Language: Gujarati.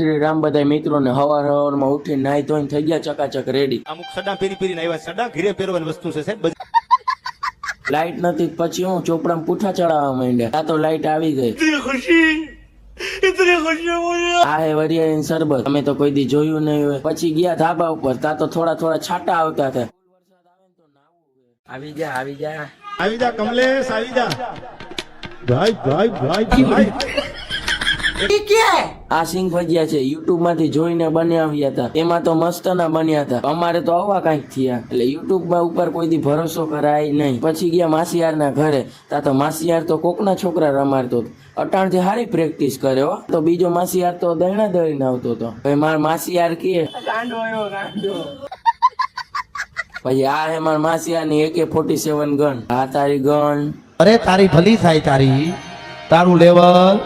શ્રી રામ બધા મિત્રોને હવારમાં ઉઠીને નાઈ ધોઈને થઈ ગયા ચકાચક રેડી. અમુક સડા ફેરીને આવ્યા. સડા ઘીરે પહેરવાની વસ્તુ છે સાહેબ. લાઈટ નથી પછી હું ચોપડામાં પૂઠા ચડાવવા માંડ્યા. આ તો લાઈટ આવી ગઈ. આ હે વરિયાળીનું શરબત. અમે તો કોઈ દી જોયું નહીં હોય. પછી ગયા ધાબા ઉપર. તા તો થોડા થોડા છાંટા આવતા હતા. આવી જા આવી જા આવી જા કમલેશ, આવી જા. ભાઈ ભાઈ ભાઈ ભાઈ આ સિંગ ભજીયા છે યુટ્યુબ માંથી જોઈને બનાવ્યા હતા. એમાં તો મસ્ત ના બન્યા હતા. અમારે તો આવા કઈક થયા. એટલે યુટ્યુબ માં ઉપર કોઈ દી ભરોસો કરાય નહીં. પછી ગયા માસીયાર ના ઘરે. તા તો માસીયાર તો કોકના છોકરા રમાડતો હતો. અટાણ થી સારી પ્રેક્ટિસ કરે હો. તો બીજો માસીયાર તો દહીણા દહીને આવતો હતો. મારા માસીયાર કે પછી આ હે મારા માસીયાર ની AK-47 ગન. આ તારી ગન. અરે તારી ભલી થાય તારી, તારું લેવલ